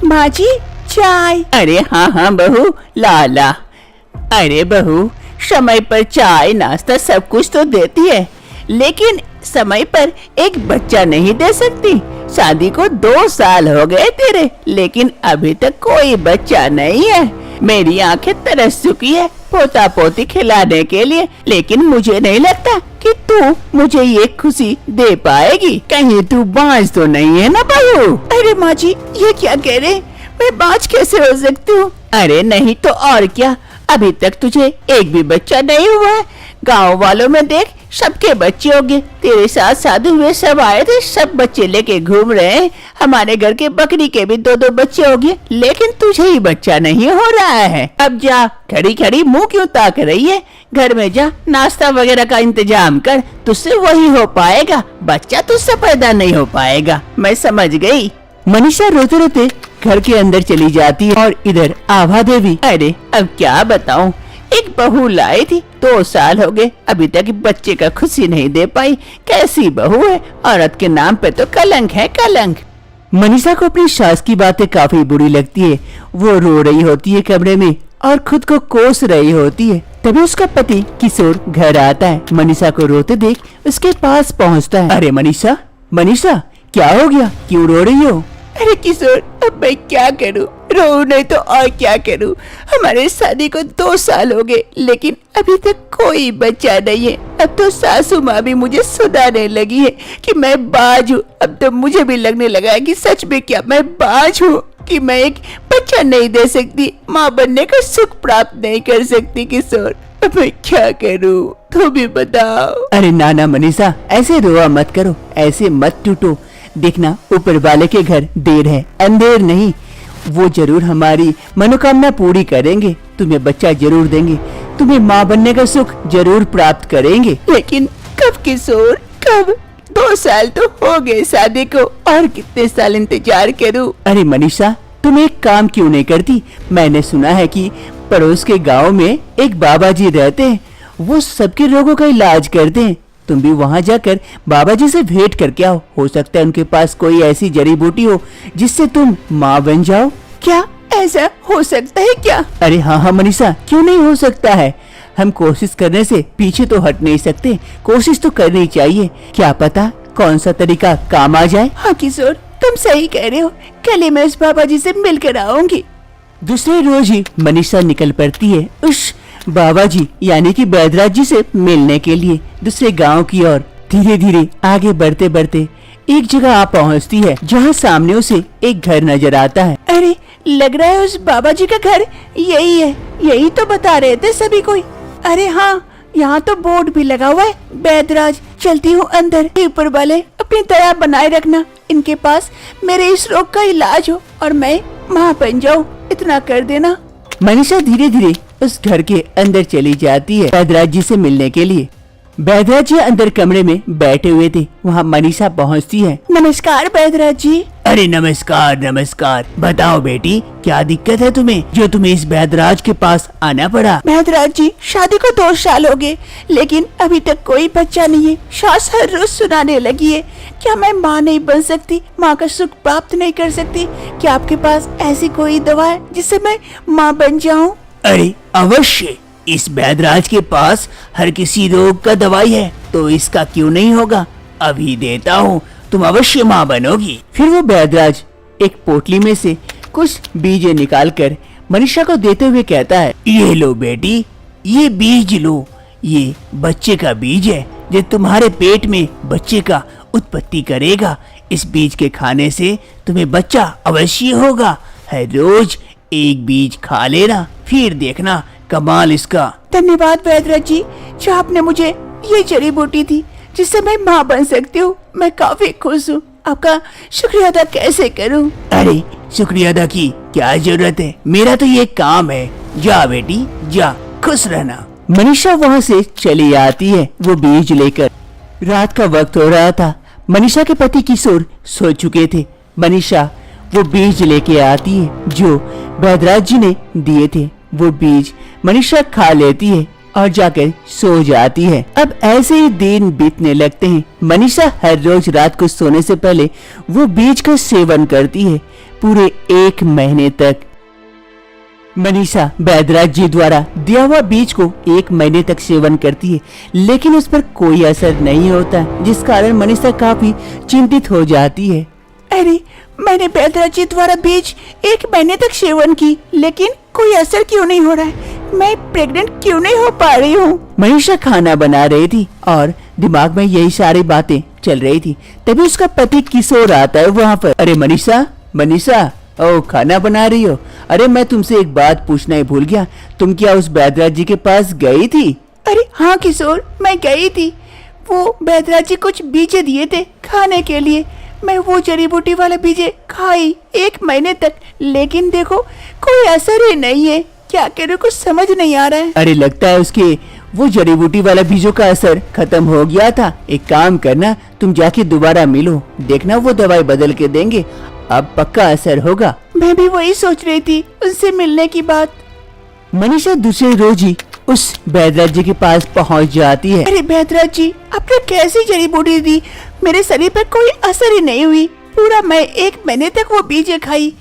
माँ जी चाय। अरे हाँ हाँ बहू, ला। अरे बहू, समय पर चाय नाश्ता सब कुछ तो देती है, लेकिन समय पर एक बच्चा नहीं दे सकती। शादी को 2 साल हो गए तेरे, लेकिन अभी तक कोई बच्चा नहीं है। मेरी आंखें तरस चुकी है पोता पोती खिलाने के लिए, लेकिन मुझे नहीं लगता कि तू मुझे ये खुशी दे पाएगी। कहीं तू बांझ तो नहीं है ना बहू? अरे माँ जी, ये क्या कह रहे, मैं बांझ कैसे हो सकती हूँ? अरे नहीं तो और क्या, अभी तक तुझे एक भी बच्चा नहीं हुआ है। गाँव वालों में देख, सबके बच्चे हो गए। तेरे साथ शादी हुए सब आए थे, सब बच्चे लेके घूम रहे हैं। हमारे घर के बकरी के भी 2-2 बच्चे हो गए, लेकिन तुझे ही बच्चा नहीं हो रहा है। अब जा, खड़ी खड़ी मुंह क्यों ताक रही है? घर में जा, नाश्ता वगैरह का इंतजाम कर, तुझसे वही हो पाएगा, बच्चा तुझसे पैदा नहीं हो पाएगा। मैं समझ गई। मनीषा रोते रोते घर के अंदर चली जाती है और इधर आभा देवी, अरे अब क्या बताऊं, एक बहू लाई थी, 2 साल हो गए, अभी तक बच्चे का खुशी नहीं दे पाई। कैसी बहू है, औरत के नाम पे तो कलंक है, कलंक। मनीषा को अपनी सास की बातें काफी बुरी लगती है। वो रो रही होती है कमरे में और खुद को कोस रही होती है। तभी उसका पति किशोर घर आता है। मनीषा को रोते देख उसके पास पहुंचता है। अरे मनीषा, मनीषा क्या हो गया, क्यों रो रही हो? अरे किशोर, अब मैं क्या करूं? रो नहीं तो और क्या करूं? हमारे शादी को 2 साल हो गए, लेकिन अभी तक कोई बच्चा नहीं है। अब तो सासू माँ भी मुझे सुनाने लगी है कि मैं बाज हूँ। अब तो मुझे भी लगने लगा है कि सच में क्या मैं बाज हूँ, कि मैं एक बच्चा नहीं दे सकती, माँ बनने का सुख प्राप्त नहीं कर सकती। किशोर, अब मैं क्या करूँ, तुम भी बताओ। अरे ना मनीषा, ऐसे रोआ मत करो, ऐसे मत टूटो। देखना, ऊपर वाले के घर देर है अंधेर नहीं, वो जरूर हमारी मनोकामना पूरी करेंगे। तुम्हें बच्चा जरूर देंगे, तुम्हें माँ बनने का सुख जरूर प्राप्त करेंगे। लेकिन कब किशोर, कब? 2 साल तो हो गए शादी को, और कितने साल इंतजार करूं? अरे मनीषा, तुम एक काम क्यों नहीं करती? मैंने सुना है कि पड़ोस के गांव में एक बाबा जी रहते हैं, वो सबके रोगों का इलाज करते हैं। तुम भी वहाँ जाकर बाबा जी से भेंट करके आओ, हो सकता है उनके पास कोई ऐसी जड़ी बूटी हो जिससे तुम माँ बन जाओ। क्या ऐसा हो सकता है क्या? अरे हाँ मनीषा, क्यों नहीं हो सकता है। हम कोशिश करने से पीछे तो हट नहीं सकते, कोशिश तो करनी चाहिए। क्या पता कौन सा तरीका काम आ जाए। हाँ किशोर, तुम सही कह रहे हो, कल ही मैं उस बाबा जी से मिलकर आऊंगी। दूसरे रोज ही मनीषा निकल पड़ती है उस बाबा जी यानी कि बैदराज जी से मिलने के लिए दूसरे गांव की ओर। धीरे धीरे आगे बढ़ते बढ़ते एक जगह आ पहुंचती है, जहां सामने उसे एक घर नजर आता है। अरे, लग रहा है उस बाबा जी का घर यही है, यही तो बता रहे थे सभी कोई। अरे हाँ, यहाँ तो बोर्ड भी लगा हुआ है, बैदराज। चलती हूँ अंदर। ऊपर वाले अपनी दया बनाए रखना, इनके पास मेरे इस रोग का इलाज हो और मैं माँ बन जाऊँ, इतना कर देना। मनीषा धीरे धीरे उस घर के अंदर चली जाती है बैदराज जी से मिलने के लिए। बैदराज जी अंदर कमरे में बैठे हुए थे, वहाँ मनीषा पहुँचती है। नमस्कार बैदराज जी। अरे नमस्कार नमस्कार, बताओ बेटी क्या दिक्कत है तुम्हें, जो तुम्हें इस बैदराज के पास आना पड़ा? बैदराज जी, शादी को 2 साल हो गए, लेकिन अभी तक कोई बच्चा नहीं है। सास हर रोज सुनाने लगी है, क्या मैं माँ नहीं बन सकती, माँ का सुख प्राप्त नहीं कर सकती? क्या आपके पास ऐसी कोई दवा है जिससे मैं माँ बन जाऊँ? अरे अवश्य, इस बैदराज के पास हर किसी रोग का दवाई है, तो इसका क्यों नहीं होगा, अभी देता हूँ, तुम अवश्य माँ बनोगी। फिर वो बैदराज एक पोटली में से कुछ बीज निकालकर मनीषा को देते हुए कहता है, ये लो बेटी, ये बीज लो, ये बच्चे का बीज है जो तुम्हारे पेट में बच्चे का उत्पत्ति करेगा। इस बीज के खाने से तुम्हें बच्चा अवश्य होगा। हर रोज एक बीज खा लेना, फिर देखना कमाल इसका। धन्यवाद बैदराज जी, जो आपने मुझे ये जड़ी बूटी थी जिससे मैं माँ बन सकती हूँ। मैं काफी खुश हूँ, आपका शुक्रिया अदा कैसे करूँ? अरे शुक्रिया अदा की क्या जरूरत है, मेरा तो ये काम है। जा बेटी जा, खुश रहना। मनीषा वहाँ से चली आती है वो बीज लेकर। रात का वक्त हो रहा था, मनीषा के पति किशोर सो चुके थे। मनीषा वो बीज लेके आती है जो बैदराज जी ने दिए थे। वो बीज मनीषा खा लेती है। और जाकर सो जाती है। अब ऐसे ही दिन बीतने लगते हैं। मनीषा हर रोज रात को सोने से पहले वो बीज का सेवन करती है। पूरे 1 महीने तक मनीषा बैदराज जी द्वारा दिया हुआ बीज को 1 महीने तक सेवन करती है, लेकिन उस पर कोई असर नहीं होता, जिस कारण मनीषा काफी चिंतित हो जाती है। अरे, मैंने बैदराज जी द्वारा बीज 1 महीने तक सेवन की, लेकिन कोई असर क्यों नहीं हो रहा है? मैं प्रेग्नेंट क्यों नहीं हो पा रही हूँ? मनीषा खाना बना रही थी और दिमाग में यही सारी बातें चल रही थी। तभी उसका पति किशोर आता है वहाँ पर। अरे मनीषा, मनीषा, ओ खाना बना रही हो? अरे मैं तुमसे एक बात पूछना ही भूल गया, तुम क्या उस बैदराज जी के पास गई थी? अरे हाँ किशोर, मैं गई थी। वो बैदराज जी कुछ बीजे दिए थे खाने के लिए। मैं वो जड़ी बूटी वाले बीजे खाई 1 महीने तक, लेकिन देखो कोई असर ही नहीं है। क्या करूँ, कुछ समझ नहीं आ रहा है। अरे लगता है उसके वो जड़ी बूटी वाला बीजों का असर खत्म हो गया था। एक काम करना, तुम जाके दोबारा मिलो, देखना वो दवाई बदल के देंगे, अब पक्का असर होगा। मैं भी वही सोच रही थी, उनसे मिलने की बात। मनीषा दूसरे रोज ही उस बैदराज जी के पास पहुंच जाती है। अरे बैदराज जी, आपने कैसी जड़ी बूटी दी? मेरे शरीर पर कोई असर ही नहीं हुई। पूरा मैं 1 महीने तक वो बीजे खाई।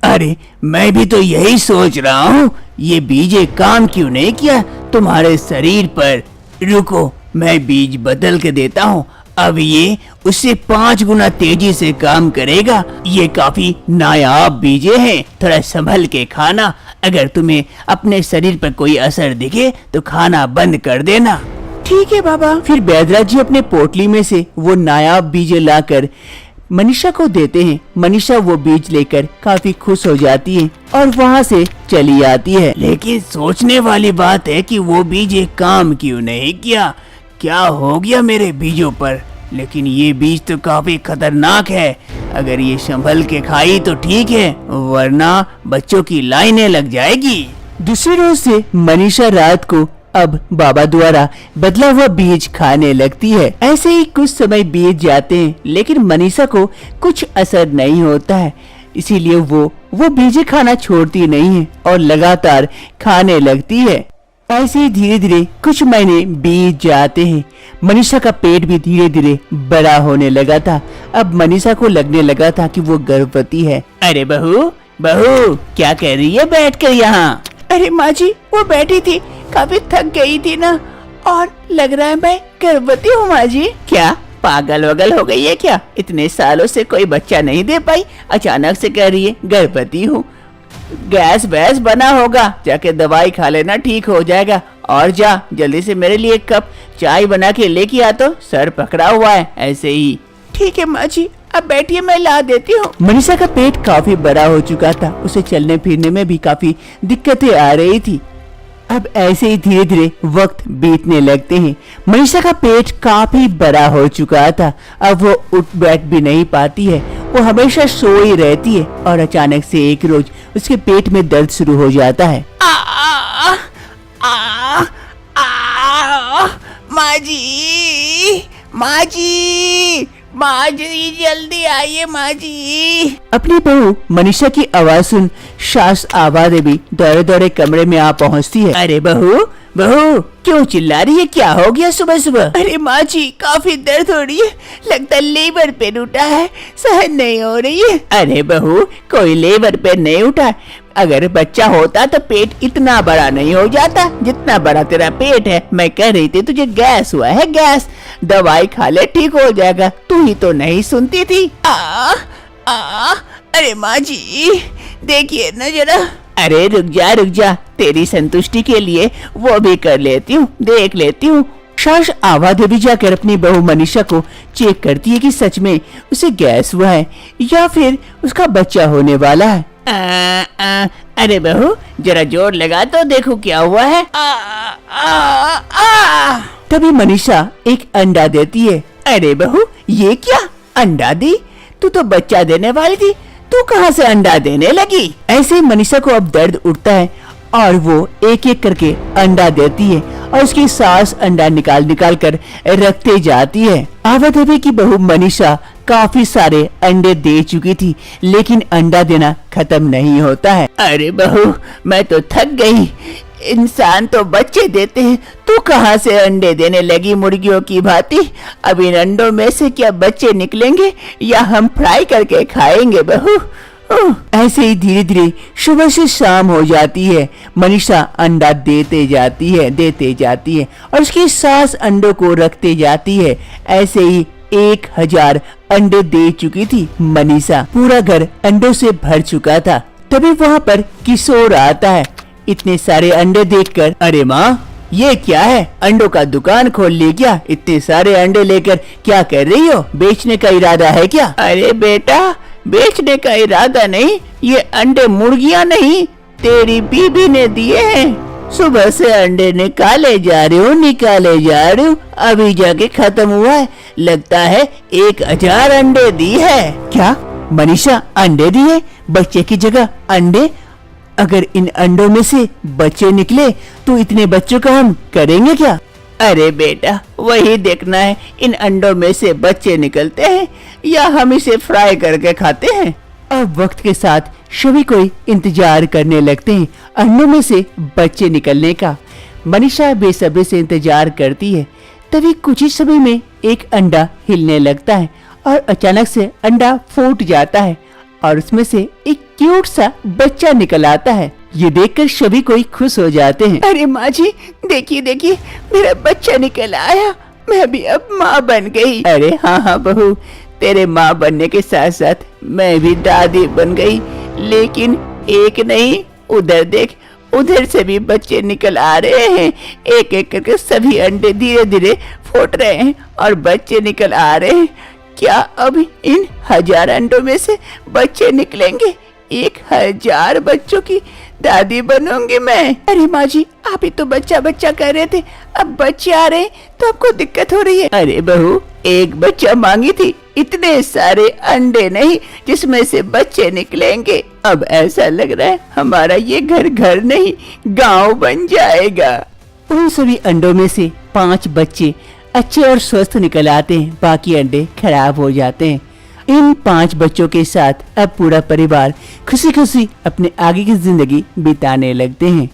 अरे मैं भी तो यही सोच रहा हूँ, ये बीजे काम क्यों नहीं किया तुम्हारे शरीर पर। रुको, मैं बीज बदल के देता हूँ, अब ये उससे 5 गुना तेजी से काम करेगा। ये काफी नायाब बीजे हैं, थोड़ा संभल के खाना। अगर तुम्हें अपने शरीर पर कोई असर दिखे तो खाना बंद कर देना। ठीक है बाबा। फिर बैदराज जी अपने पोटली में से वो नायाब बीजे लाकर मनीषा को देते हैं। मनीषा वो बीज लेकर काफी खुश हो जाती है और वहाँ से चली आती है। लेकिन सोचने वाली बात है कि वो बीजे काम क्यों नहीं किया, क्या हो गया मेरे बीजों पर। लेकिन ये बीज तो काफी खतरनाक है, अगर ये संभल के खाई तो ठीक है, वरना बच्चों की लाइनें लग जाएगी। दूसरे रोज से मनीषा रात को अब बाबा द्वारा बदला हुआ बीज खाने लगती है। ऐसे ही कुछ समय बीत जाते हैं, लेकिन मनीषा को कुछ असर नहीं होता है, इसीलिए वो बीज खाना छोड़ती नहीं है और लगातार खाने लगती है। ऐसे ही धीरे धीरे कुछ महीने बीत जाते हैं। मनीषा का पेट भी धीरे धीरे बड़ा होने लगा था। अब मनीषा को लगने लगा था कि वो गर्भवती है। अरे बहू, बहू क्या कह रही है बैठ कर यहाँ? अरे माँ जी, वो बैठी थी, काफी थक गई थी ना, और लग रहा है मैं गर्भवती हूँ माँ जी। क्या पागल वगल हो गई है क्या? इतने सालों से कोई बच्चा नहीं दे पाई, अचानक से कह रही है गर्भवती हूँ। गैस वैस बना होगा, जाके दवाई खा लेना, ठीक हो जाएगा। और जा जल्दी से मेरे लिए 1 कप चाय बना के लेके आ, तो सर पकड़ा हुआ है ऐसे ही। ठीक है माँ जी, अब बैठिए, मैं ला देती हूँ। मनीषा का पेट काफी बड़ा हो चुका था, उसे चलने फिरने में भी काफी दिक्कतें आ रही थी। अब ऐसे ही धीरे धीरे वक्त बीतने लगते हैं। मनीषा का पेट काफी बड़ा हो चुका था, अब वो उठ बैठ भी नहीं पाती है, वो हमेशा सोई रहती है। और अचानक से एक रोज उसके पेट में दर्द शुरू हो जाता है। माँ जी, माँ जी, माँ जी जल्दी आइए माँ जी। अपनी बहू मनीषा की आवाज सुन सास आभा देवी दौड़े दौड़े कमरे में आ पहुँचती है। अरे बहू, बहू क्यों चिल्ला रही है, क्या हो गया सुबह सुबह? अरे माँ जी, काफी दर्द हो रही है, लगता है लेबर पेन उठा है, सहन नहीं हो रही है। अरे बहू, कोई लेबर पेन नहीं उठा, अगर बच्चा होता तो पेट इतना बड़ा नहीं हो जाता जितना बड़ा तेरा पेट है। मैं कह रही थी तुझे गैस हुआ है, गैस, दवाई खा ले ठीक हो जाएगा, तू ही तो नहीं सुनती थी। अरे माँ जी देखिए न जरा। अरे रुक जा, तेरी संतुष्टि के लिए वो भी कर लेती हूँ, देख लेती हूँ। सास आभा देवी जाकर अपनी बहू मनीषा को चेक करती है कि सच में उसे गैस हुआ है या फिर उसका बच्चा होने वाला है। अरे बहू जरा जोर लगा तो देखो क्या हुआ है। तभी मनीषा एक अंडा देती है। अरे बहू ये क्या अंडा दी? तू तो बच्चा देने वाली थी, तू कहाँ से अंडा देने लगी? ऐसे ही मनीषा को अब दर्द उठता है और वो एक एक करके अंडा देती है और उसकी सास अंडा निकाल निकाल कर रखते जाती है। आभा देवी की बहू मनीषा काफी सारे अंडे दे चुकी थी, लेकिन अंडा देना खत्म नहीं होता है। अरे बहू मैं तो थक गई, इंसान तो बच्चे देते हैं, तू कहाँ से अंडे देने लगी मुर्गियों की भांति? अब इन अंडों में से क्या बच्चे निकलेंगे या हम फ्राई करके खाएंगे बहू? ऐसे ही धीरे धीरे सुबह से शाम हो जाती है। मनीषा अंडा देते जाती है और उसकी सास अंडों को रखते जाती है। ऐसे ही 1000 अंडे दे चुकी थी मनीषा। पूरा घर अंडों से भर चुका था। तभी वहाँ पर किशोर आता है। इतने सारे अंडे देखकर, अरे माँ, ये क्या है? अंडों का दुकान खोल ली क्या? इतने सारे अंडे लेकर क्या कर रही हो? बेचने का इरादा है क्या? अरे बेटा, बेचने का इरादा नहीं, ये अंडे मुर्गियां नहीं, तेरी बीबी ने दिए हैं। सुबह से अंडे निकाले जा रहे हो, अभी जाके खत्म हुआ है। लगता है 1000 अंडे दी है। क्या मनीषा अंडे दिए? बच्चे की जगह अंडे? अगर इन अंडों में से बच्चे निकले तो इतने बच्चों का हम करेंगे क्या? अरे बेटा, वही देखना है, इन अंडों में से बच्चे निकलते हैं या हम इसे फ्राई करके खाते हैं। अब वक्त के साथ सभी कोई इंतजार करने लगते हैं अंडों में से बच्चे निकलने का। मनीषा बेसब्री से इंतजार करती है। तभी कुछ ही समय में एक अंडा हिलने लगता है और अचानक से अंडा फूट जाता है और उसमें से एक क्यूट सा बच्चा निकल आता है। ये देखकर सभी कोई खुश हो जाते हैं। अरे माँ जी, देखिए देखिए, मेरा बच्चा निकल आया, मैं भी अब माँ बन गई। अरे हाँ बहू, तेरे माँ बनने के साथ साथ मैं भी दादी बन गई। लेकिन एक नहीं, उधर देख, उधर से भी बच्चे निकल आ रहे हैं। एक एक करके सभी अंडे धीरे धीरे फूट रहे हैं और बच्चे निकल आ रहे हैं। क्या अब इन 1000 अंडों में से बच्चे निकलेंगे? 1000 बच्चों की दादी बनूंगी मैं। अरे माँ जी, आप ही तो बच्चा बच्चा कह रहे थे, अब बच्चे आ रहे हैं तो आपको दिक्कत हो रही है। अरे बहू, एक बच्चा मांगी थी, इतने सारे अंडे नहीं जिसमें से बच्चे निकलेंगे। अब ऐसा लग रहा है हमारा ये घर नहीं, गांव बन जाएगा। उन सभी अंडों में से 5 बच्चे अच्छे और स्वस्थ निकल आते हैं, बाकी अंडे खराब हो जाते हैं। इन 5 बच्चों के साथ अब पूरा परिवार खुशी खुशी अपने आगे की जिंदगी बिताने लगते हैं।